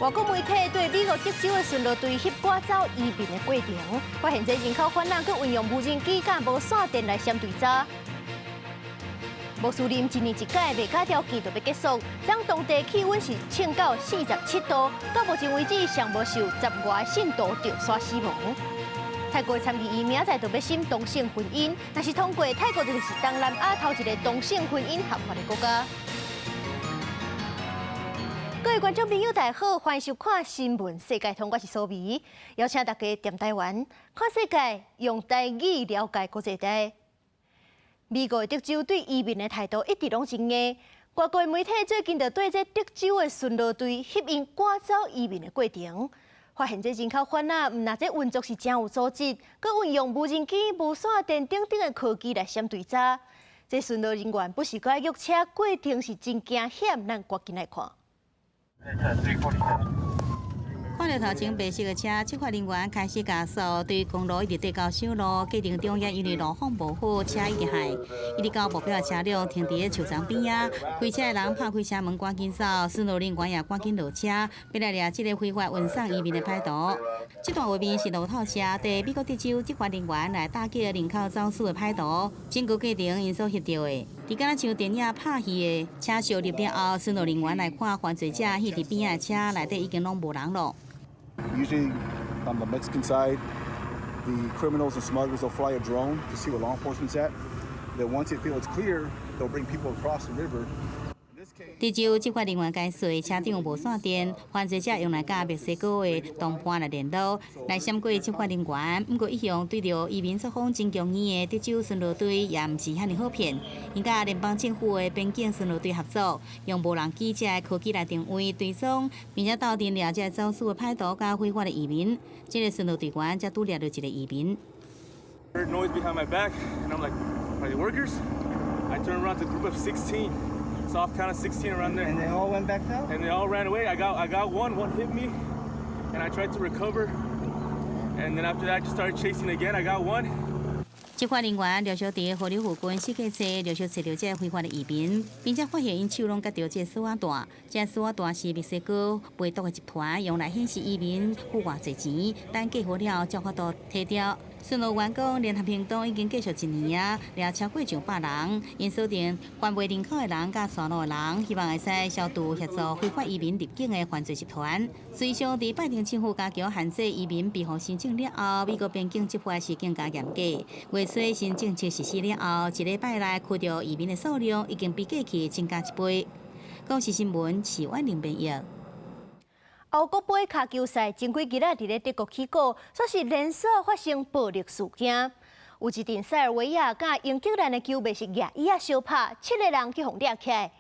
外国媒体对美国德州的巡逻队翕赶走移民的过程，发现这人口贩人佮运用无人机甲无线电来闪对查。穆斯林一年一届麦加条件就要结束，将当地气温是降到47度，到目前为止尚无受10外信徒着刷死亡。泰国参议院明仔就要审同性婚姻，若是通过，泰国就是东南亚头一个同性婚姻合法的国家。各位观众朋友，大家好，欢迎收看新闻世界通，我是苏眉，邀请大家踮台湾看世界，用台语了解国际大。美国德州对移民的态度一直拢真硬，外国媒体最近就对这德州的巡逻队翕因赶走移民的过程，发现这人口贩仔唔但这运作是真有组织，佮运用无人机、无线电等等的科技来闪对查。这巡逻人员不是佮约车，过程是真惊险，咱赶紧来看。看到头前白色的车，执法人员开始加速，对公路一直对到小路，过程中也因为路况无好，车一直害，一直到目标的车辆停伫个树丛边啊，开车的人拍开车门赶紧走，巡逻人员也赶紧落车，要来抓这个非法运送移民的歹徒。这段画面是路透社对美国德州执法人员来打击人口走私的歹徒，整个过程因所翕到的。伫敢若像电影拍戏的车烧入了后，巡逻人员来看犯罪者迄伫边仔车内底已经拢无人咯。Usually on the Mexican side, the criminals and smugglers will fly a drone to see where law enforcement's at. Then once they feel it's clear, they'll bring people across the river. 德州执法人员解说，车顶无线电，犯罪者用来甲墨西哥的同伴来联络，来闪过执法人员。不过，一向对着移民作风真强硬的德州巡逻队也毋是遐尼好骗。因甲联邦政府的边境巡逻队合作，用无人机这科技来定位、追踪，并且斗阵抓这走私的歹徒甲非法的移民。这个巡逻队员才拄抓到一个移民。Heard noise behind my back, and I'm like, "Are they workers?" I turned around to a group of 16. Soft count of 16 around there. And they all went back out? And they all ran away. I got one hit me, and I tried to recover. And then after that, I just started chasing again. I got one. 执法人员陆续伫河流附近四界找，陆续找到这非法的移民，并且发现因手拢夹着这锁仔带。这锁仔带是墨西哥卖毒的集团用来显示移民付偌济钱，等寄好了才法度摕掉。巡逻员讲，联合行动已经继续1年啊，抓超过100人，因锁定贩卖人口的人甲线路的人，希望会使消除协助非法移民入境的犯罪集团。随上伫拜登政府加强限制移民庇护申请了后，美国边境执法是更加严格。月初新政策实施了后，一礼拜内驱掉移民的数量已经比过去增加1倍。公视新闻是婉玲编译。欧国杯卡球赛前几日伫咧德国起过，说是连续发生暴力事件。有一阵塞尔维亚甲英格兰的球迷是举椅仔相拍，7个人去互掠起来，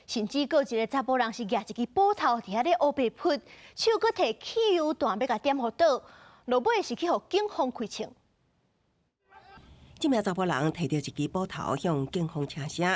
甚至有一个查甫人是举一支布头伫遐咧乌白扑，手搁摕汽油弹要甲点互倒，落尾是去互警方开枪。这名查甫人摕着一支布头向警方请声，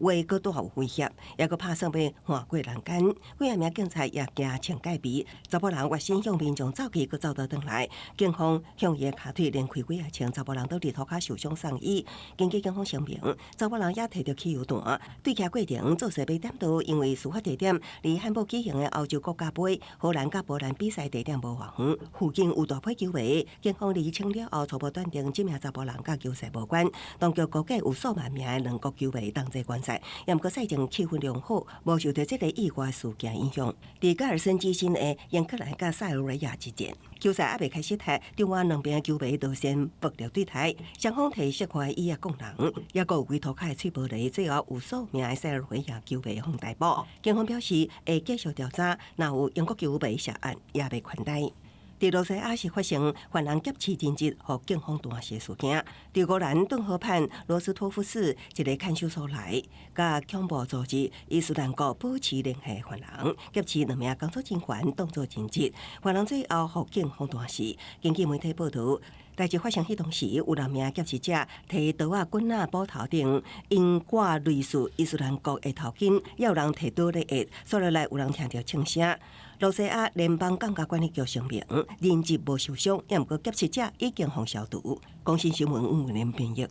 话搁多有威胁，也搁拍算要换过人间。几名警察也惊穿戒备，查甫人越身向民众走去，搁走倒转来。警方向伊的骹腿连开几下枪，查甫人倒伫涂骹受伤送医。根据警方声明，查甫人也摕着汽油弹，对骑过程做势被点到，因为事发地点离汉堡举行的欧洲国家杯荷兰甲波兰比赛地点无偌远，附近有大批球迷。警方厘清了后，初步断定这名查甫人甲球赛无关，当局估计有数万名的两国球迷同齐观赛，也毋过赛前气氛良好，无受到这个意外事件影响。伫加尔森之星的英格兰甲塞尔维亚之间，球赛还未开始踢，场外两边的球迷都先爆料对台，双方提释怀伊啊，讲人，也有规涂骹的吹玻璃，最后有数名的塞尔维亚球迷互逮捕。警方表示会继续调查，若有英国球迷涉案，也未宽待。伫罗西亚是发生犯人劫持真迹，互警方断线事件。伫乌兰顿河畔罗斯托夫市一个看守所内，甲恐怖组织伊斯兰国保持联系犯人劫持2名工作人员，当作真迹。犯人最后互警方断线。根据媒体报道，代志发生迄当时，有2名劫持者摕刀啊、棍啊、布头顶，因挂类似伊斯兰国的头巾，也有人摕刀咧压，所落来有人听到枪声。罗西亚联邦降价管理局声明，人质无受伤，也毋过劫持者已经互消毒。公视新闻吴文莲编译。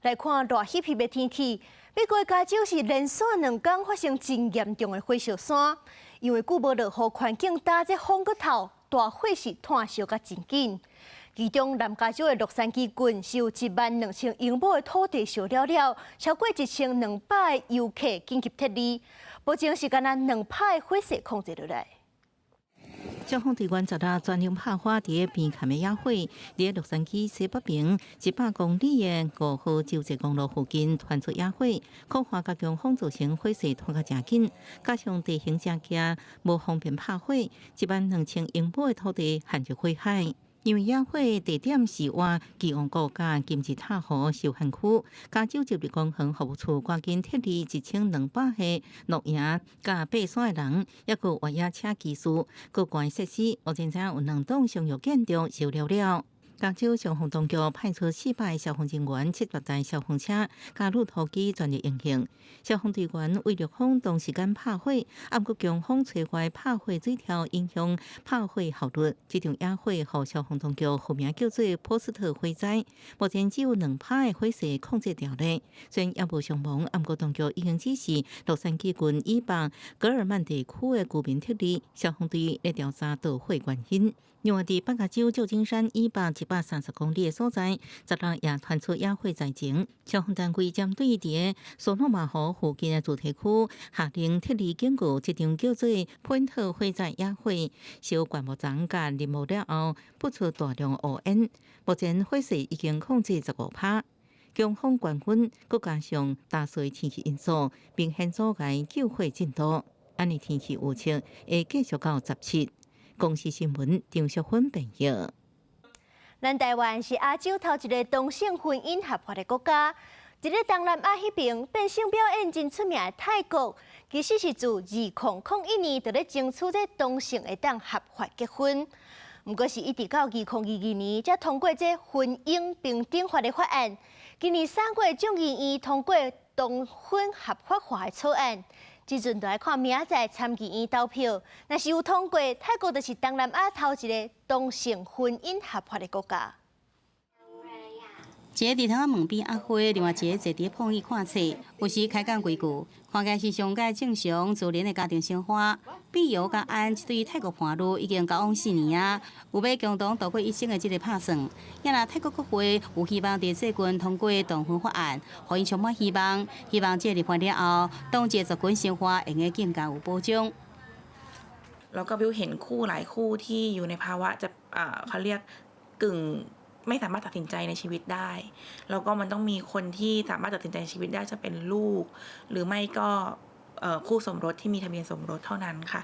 来看热翕翕的天气，美国加州是连续2天发生真严重的火烧山，因为久无落雨，环境打这风骨头，大火势炭烧甲真紧。其中南加州的洛杉矶郡是有12000英亩的土地烧了了，超过1200个游客紧急撤离，目前是干那2拍火势控制落来。消防队员10日专用拍火伫边坎的野火，伫洛杉矶西北边100公里的5号州际公路附近传出野火，可化甲强风造成火势拖较真紧，加上地形正狭，无方便拍火，12000英亩的土地陷入火海。因为野火地点是伫基隆国家金字塔河受限区，加州州立公园服务处赶紧撤离1200个露营甲爬山的人，抑佫越野车技师，各关设施，目前有2栋商业建筑烧了了。加州消防当局派出400个消防人员、700台消防车、加入突机全力应行。消防队员为了防同时间拍火，暗过强风吹坏拍火水条，影响拍火效率。这场野火互消防当局后名叫做波斯特火灾。目前只有2拍的火势控制掉了，虽然也无伤亡，暗过当局已经指示洛杉矶郡以北格尔曼地区的居民撤离。消防队来调查导火原因。另外，伫北加州旧金山以北130公里的所在，10日也传出野火灾情。消防单位针对伫索诺马河附近的主题区下令撤离警告，这场叫做“喷特火灾”野火，烧灌木丛甲林木了后，不出大量乌烟。目前火势已经控制15%。强风关分，佮加上大水天气因素，明显阻碍救火进度。安尼天气预测会继续到17。公视新闻张淑芬报道。咱台湾是亚洲头一个同性婚姻合法的国家。一个东南亚迄边变性表演真出名的泰国，其实是自2001年就咧争取这同性会当合法结婚。不过是一直到2022年才通过这婚姻平等法的法案。今年3月众议院通过同婚合法化的草案。即阵就来看明仔参议院投票，若是有通过，泰国就是东南亚头一个同性婚姻合法的国家。一个伫头仔门边压花，另外一个坐伫碰椅看册，有时开讲几句，看起来是上界正常自然的家庭生活。碧瑶甲安一对泰国伴侣已经交往4年啊，有要共同度过一生的这个打算。也若泰国国会有希望伫最近通过同婚法案，互因充满希望。希望这立法了后，同志族群生活会用更加有保障。แล้วก็บิวเห็นคู่หลายคู่ที่อยู่ในภาวะจะเขาเรียกกึ่งไม่สามารถตัดสินใจในชีวิตได้แล้วก็มันต้องมีคนที่สามารถตัดสินใจในชีวิตได้จะเป็นลูกหรือไม่ก็คู่สมรสที่มีทะเบียนสมรสเท่านั้นค่ะ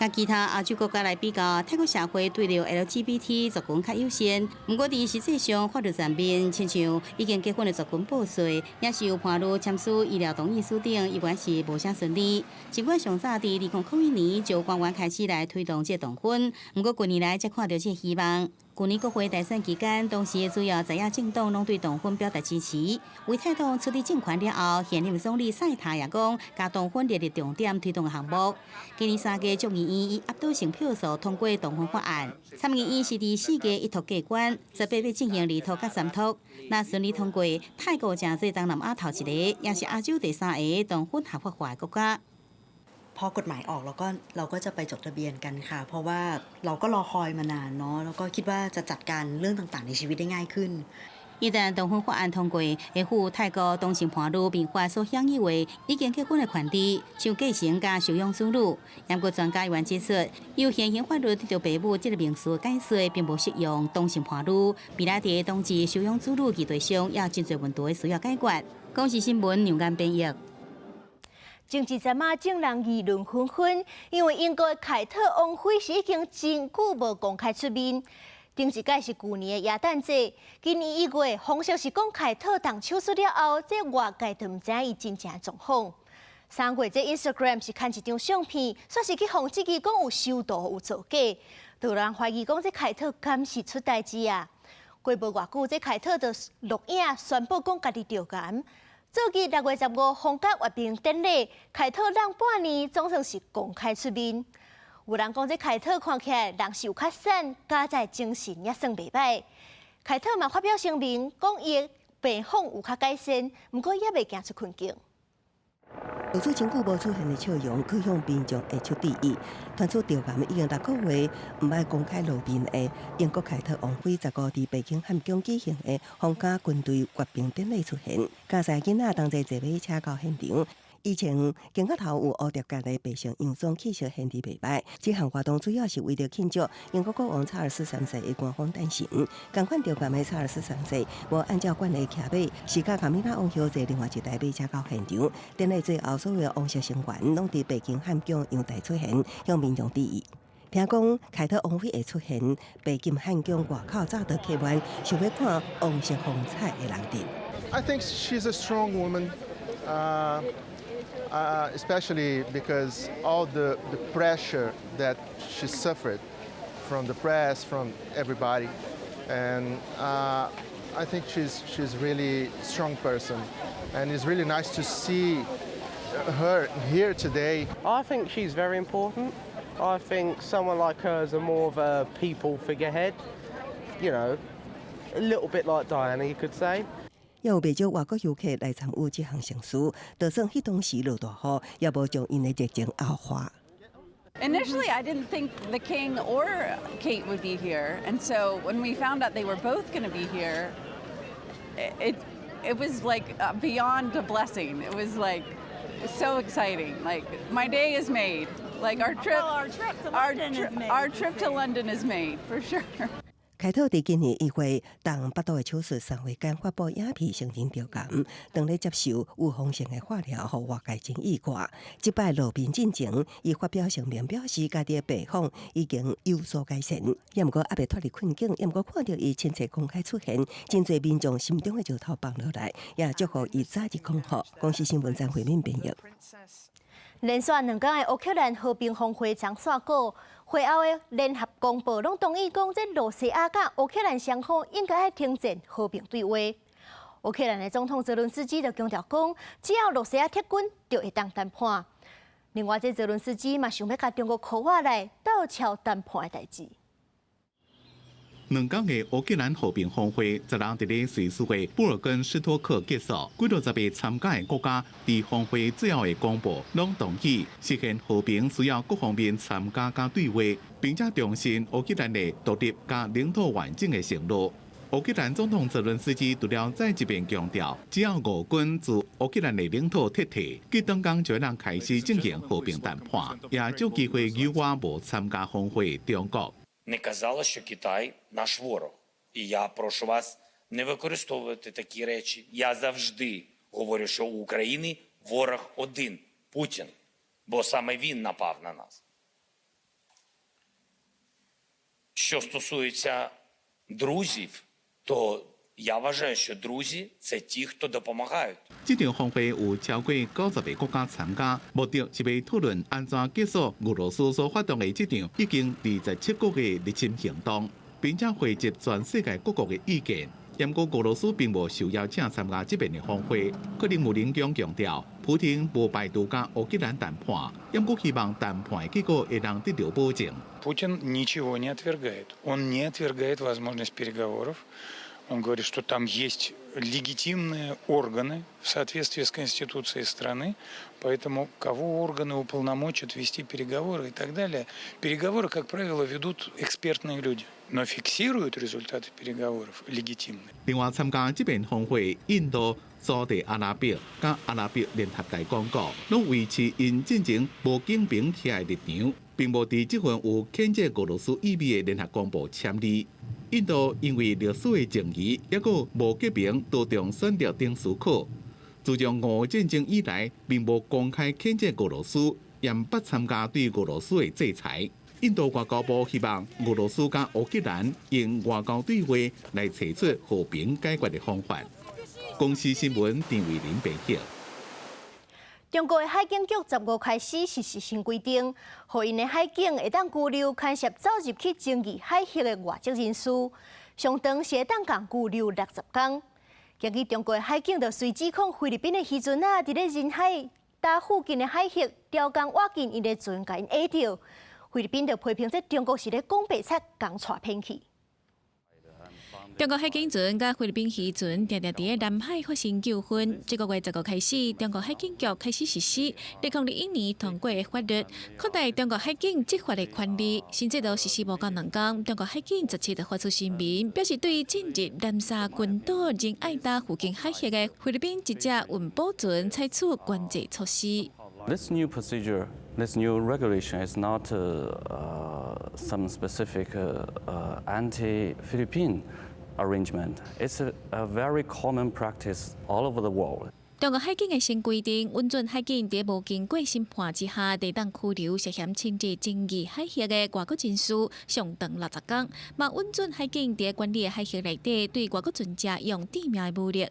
甲其他亚洲国家来比较，泰国社会对着 LGBT 族群较优先。不过，伫实际上法律层面，亲像已经结婚的族群报税，也是有伴侣签署医疗同意书等，依然是无啥顺利。尽管上早伫2001年就官员开始来推动这同婚，不过近年来才看到这希望。去年国会大选期间，当时主要在野政党拢对同婚表达支持。为泰党处理政权了后，现任总理赛塔也讲，将同婚列入重点推动的项目。今年3月众议院以压倒性票数通过同婚法案，参议院是伫4月一读过关，18要进行2读甲3读。若顺利通过，泰国正做东南亚头一个，也是亚洲第3个同婚合法化的国家。พอกฎหมายออกเราก็จะไปจดทะเบียนกันค่ะเพราะว่าเราก็รอคอยมานานเนาะแล้วก็คิดว่าจะจัดการเรื่องต่างๆในชีวิตได้ง่ายขึ้น一旦同婚法案通过，会赴泰国同性伴侣民法所享有的已经结婚的权利，像继承甲收养子女。英国专家员指出，由现行法律对爸母这个名词解释，并不适用同性伴侣。未来伫同志收养子女议题上，也真侪问题需要解决。公视新闻杨岩编译。政治阵马众人议论纷纷，因为英国的凯特王妃是已经真久无公开出面。顶一届是去年的耶诞节，今年1月，风声是讲凯特动手术了后，这外界都毋知伊真正状况。3月这 Instagram 是看一张相片，说是去防止伊讲有收毒有造假，就有人怀疑讲这凯特敢是出代志啊。过无偌久，这凯特就录影宣布讲家己着癌。早期6月15日，皇家阅兵典礼，凯特让半年总算是公开出面。有人讲这凯特看起来人是有较瘦，加在精神也算袂歹。凯特嘛发表声明，讲伊的病况有较改善，不过也未行出困境。落水真久无出现的笑容，去向民众下手致意。传出调监已经6个月，唔爱公开露面的英国凯特王妃15日北京汉宫举行的皇家军队阅兵典礼出现，加赛囡仔同齐坐马车到现场。以前镜头头有乌蝶格的白色洋装，气色显得袂歹。这项活动主要是为了庆祝英国国王查尔斯3世的官方诞辰。同款调监的查尔斯3世无按照惯例骑马，是甲卡米拉王后坐另外一台马车到现场。典礼最后，所有王室成员拢伫北京汉宫阳台出现，向民众致意。听讲凯特王妃会出现，北京汉宫外口早就客满，想要看王室风采的人伫。I think she's a strong woman. Especially because all the pressure that she suffered from the press, from everybody, and I think she's really a strong person, and it's really nice to see her here today. I think she's very important. I think someone like her is more of a people figurehead, you know, a little bit like Diana, you could say. 也有不少外国游客来参与这项盛事，就算迄当时落大雨，也无将因的热情熬化。Initially, I didn't think the King or Kate would be here, and so when we found out they were both going to be here, it was like beyond a blessing. It was like so exciting. Like my day is made. Like our trip to London is made for sure. 凯特伫今年1月，同8度的手术3月间发布影片承认调监，当咧接受有风险的化疗，互外界争议过。即摆路边进前，伊发表声明表示，家己的病况已经有所改善，也毋过还未脱离困境，也毋过看到伊亲切公开出现，真侪民众心中的石头放落来，也祝福伊早日康复。公司新闻张惠敏编译。连续2天的乌克兰和平峰会将煞过，会后的联合公报拢同意讲，这罗西亚甲乌克兰双方应该要停战和平对话。乌克兰的总统泽伦斯基就强调讲，只要罗西亚撤军，就会当谈判。另外，这泽伦斯基嘛想要甲中国靠话来倒桥谈判的代志。2天的乌克兰和平峰会昨日伫咧瑞士的布尔根斯托克结束，几60个参加的国家伫峰会最后的公布，拢同意实现和平需要各方面参加加对话，并且重申乌克兰的独立加领土完整的承诺。乌克兰总统泽伦斯基除了再一遍强调，只要俄军自乌克兰的领土撤退，佢当天就能开始进行和平谈判，也有机会有我无参加峰会的中国。Не казала, що Китай наш ворог. І я прошу вас не використовувати такі речі. Я завжди говорю, що у України ворог один – Путін, бо саме він напав на нас. Що стосується друзів, то я вважаю, що друзі – це ті, хто допомагають. 这场峰会有超过90个国家参加，目的是要讨论安怎结束俄罗斯所发动的这场已经27国的入侵行动，并且汇集全世界各国的意见。不过，俄罗斯并无受邀请参加这边的峰会。克林姆林宫强调，普京无排除甲乌克兰谈判，不过希望谈判的结果会让得到保证。Путин ничего не отвергает. Он не отвергает возможность переговоров. Он говорит, что там есть легитимные органы в соответствии с Конституцией страны, поэтому кого органы уполномочат вести переговоры и так далее. Переговоры, как правило, ведут экспертные люди, но фиксируют результаты переговоров легитимны. 另外，参加这边峰会，印度、沙特阿拉伯甲阿拉伯联合大公国拢维持因进前无警兵起来立场，并无伫这份有谴责俄罗斯意味的联合公报签字。印度因为历史的争议，也个无结名多重选择丁斯克。自从俄乌战争以来，并无公开谴责俄罗斯，也不参加对俄罗斯的制裁。印度外交部希望俄罗斯甲乌克兰用外交对话来找出和平解决的方法。公司新闻张伟林编辑。中国的海警局15开始实施新规定，互因的海警会当拘留牵涉走入去争议海域的外籍人士，上长是会当共拘留60天。今日中国的海警就随指控菲律宾的渔船伫咧人海搭附近的海域钓竿挖进因的船，甲因压着。菲律宾就批评这中国是咧讲白贼，共带骗去。中国海警船甲菲律宾渔船常常伫南海发生纠纷。这个月10号开始，中国海警局开始实施2021年通过的法律，扩大中国海警执法的权利。新制度实施无够2天，中国海警17日发出声明，表示对近日南沙群岛仁爱达附近海峡的菲律宾一只运补船采取管制措施。This new procedure, this new regulation is not some specific anti-Philippine arrangement. It's a very common practice all over the world. 中国海警的新规定，允准海警在无经过审判之下，地当拘留涉嫌侵入争议海峡的外国人士上长60天，嘛允准海警在管理的海峡内底对外国船只用致命的武力。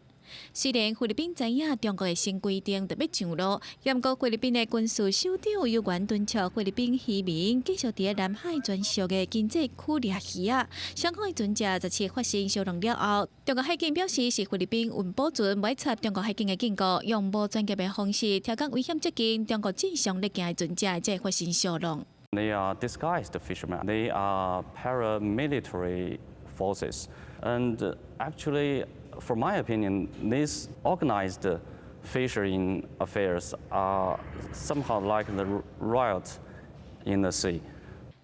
虽然菲律宾知影中国的新规定特别上路，不过菲律宾的军事首长有关敦促菲律宾渔民继续伫南海专属的经济区掠鱼啊。相关的船只17日发生烧弄了后，中国海警表示是菲律宾运补船歪插中国海警的警告，用无专业的方式调降危险接近中国正常咧行的船只，才发生烧弄。They are disguised fishermen. They are paramilitary forces, and actually. From my opinion, these organized fishing affairs are somehow like the riot in the sea.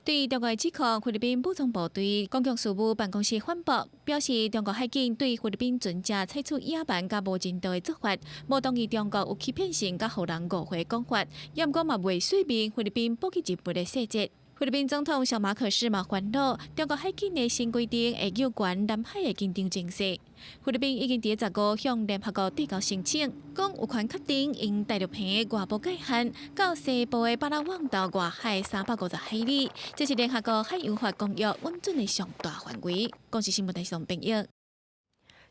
对于中国的指控，菲律宾武装部队公共事务办公室反驳，表示中国海警对菲律宾船只采取野蛮甲无人道的做法，无同意中国有欺骗性甲互人误会讲法，不过嘛未说明菲律宾补给入门的细节。菲律宾总统小马可斯嘛烦恼，中国海警的新规定会有关南海的紧张情势。菲律宾已经伫15日向联合国递交申请，讲有权确定因大陆坪的外部界限到西部的巴拉望岛外海350海里，这是联合国海洋法公约允准的上大范围。公司新闻台上编译。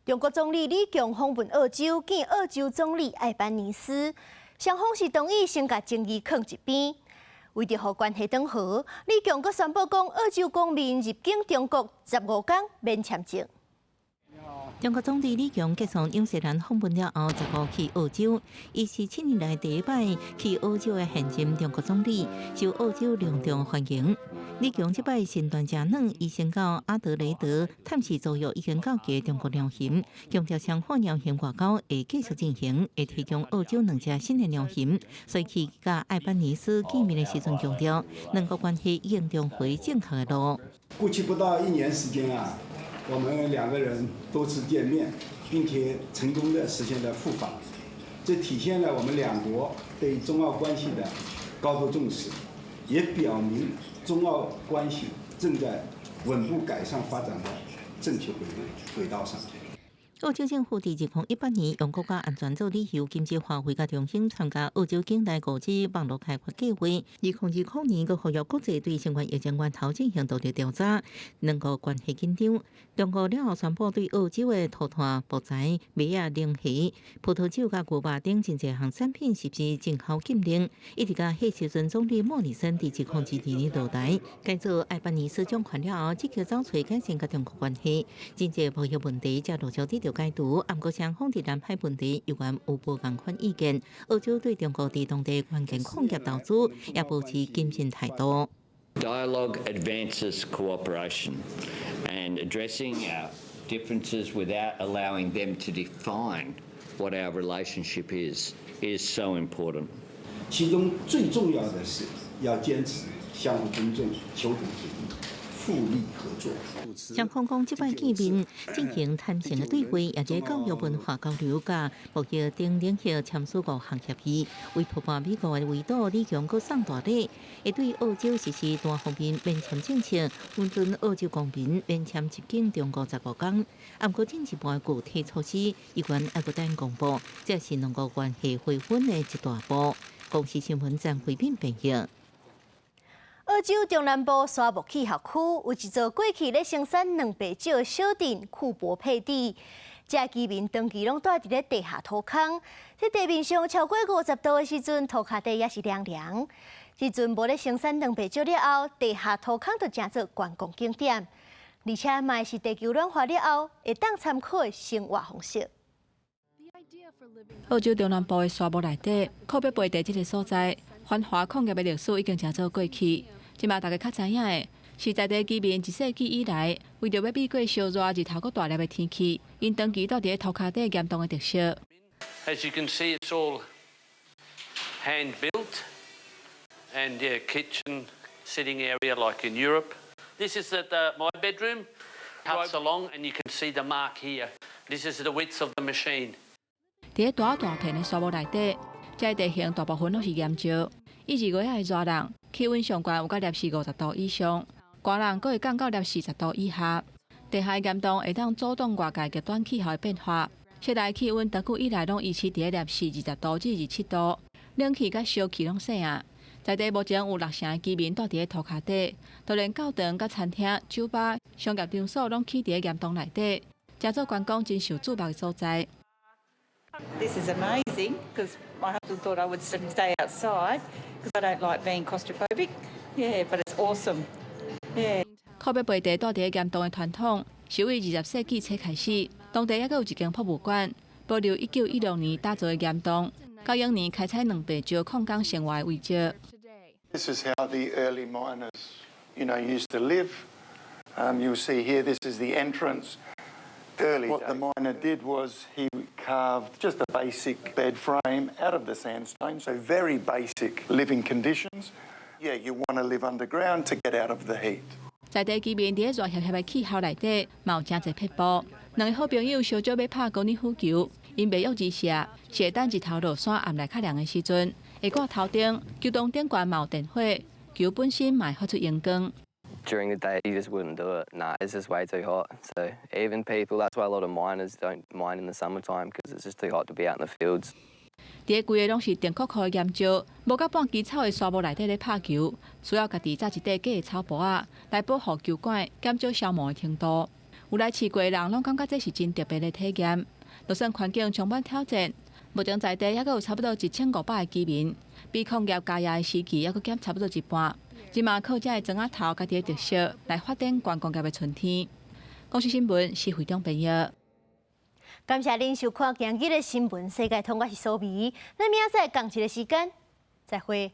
中国总理李强访问澳洲，见澳洲总理艾班尼斯，双方是同意先把争议放一边。为着互关系缓和，李强阁宣布讲，澳洲公民入境中国15天免签证。中国总理李强结束纽西兰访问了后，15日去澳洲。伊是7年来第一摆去澳洲的现任中国总理，受澳洲隆重欢迎。李强这摆身段真软，伊先到阿德雷德探视遭遇已经告急中国良行，强调双方良性外交会继续进行，会提供澳洲2只新的良行。所以去甲艾班尼斯见面的时阵强调，两国关系已经重回正确的路。过去不到1年时间啊。我们2个人多次见面，并且成功地实现了赴访，这体现了我们2国对中澳关系的高度重视，也表明中澳关系正在稳步改善发展的正确轨道上。澳洲政府伫2018年用国家安全做理由，禁止华为甲中兴参加澳洲境内5 G 网络开发计划。2020年，佮呼吁国际对相关疫情源头进行独立调查，两国关系紧张。中国了后宣布对澳洲的土炭、木材、米啊、零鱼、葡萄酒甲牛肉等真侪项产品实施进口禁令，一直到迄时阵总理莫里森伫2012年落台，改做艾班尼斯掌权了后，积极找找改善甲中国关系，真侪贸易问题才陆续得到解读。不过双方伫南海问题有关有无共款意见，澳洲对中国伫当地关键矿业投资也保持谨慎态度。Dialogue advances cooperation, and addressing our differences without allowing them to define what our relationship is so important. 其中最重要的是要坚持相互尊重、求同存异、互利合作。双方讲即摆见面进行坦诚的对话，也在教育、文化交流、甲贸易等领域签署5项协议。为突破美国的围堵，李强阁送大礼，会对澳洲实施单方面免签政策，允准澳洲公民免签入境中国15天。不过进一步的具体措施，有关还阁等公布，这是两国关系回稳的一大步。公司新闻张惠敏编译。澳洲中南部沙漠气候区有一座过去咧生产两白酒的小镇库珀佩蒂，这居民长期拢住伫咧地下土坑，在地面上超过50度的时阵，土骹底也是凉凉。时阵无咧生产两白酒了后，地下土坑就成做观光景点，而且嘛是地球暖化了后会当参考的生活方式。澳洲中南部的沙漠内底，库珀佩蒂这个所在，繁华矿业的历史已经真早过去。即马大家较知影的，是在地居民1世纪以来，为着要避过烧热、日头阁大粒的天气，因长期住伫涂骹底严冬的特色。As you can see, it's all hand built, and kitchen sitting area like in Europe. This is my bedroom. Cuts along, and you can see the mark here. This is the width of the machine. 伫大片的沙漠内底，这地形大部分都是岩石。1、2月的热人，气温上悬有到攝氏50度以上，寒人阁会降到攝氏10度以下。地下岩洞会当阻挡外界极端气候的变化。室内气温长久以来拢维持伫摄氏20度至27度，冷气甲烧气拢细啊。在地目前有60成的居民住伫涂骹底，就连教堂、甲餐厅、酒吧、商业场所拢起伫岩洞内底，诚做观光真受注目的所在。This is amazing because my husband thought I would stay outside because I don't like being claustrophobic. Yeah, but it's awesome. Yeah. 靠北背地住伫岩洞的传统，是为20世纪初开始，当地还阁有一间博物馆，保留1916年打造的岩洞，到永年开采2倍石矿工生活的遗迹。This is how the early miners, used to live. You'll see here, this is the entrance. What the miner did was he carved just a basic bed frame out of the sandstone, so very basic living conditions. Yeah, you want to live underground to get out of the heat. 在地居民伫热热的气候内底，嘛有真侪撇步。两个好朋友相招要拍高尔夫球，因袂约而射，是等日头落山暗来较凉的时阵。下挂头顶，球洞顶悬嘛有电火，球本身嘛会发出荧光。During the day, you just wouldn't do it. Nah, it's just way too hot. So even people, that's why a lot of miners don't mine in the summertime because it's just too hot to be out in the fields. 第规个拢是电酷酷的岩石，无甲半枝草的沙漠内底咧拍球，需要家己扎一块假的草布仔来保护球管，减少消磨的程度。有来试过的人拢感觉这是真特别的体验。就算环境充满挑战，目前在地还阁有差不多1500个居民，比矿业加压的时期还阁减差不多一半。即嘛靠这个砖仔头家己的特色来发展观光业的春天。广视新闻是会长编译。感谢您收看今日的新闻世界通，我是苏眉。咱明仔载同一个时间再会。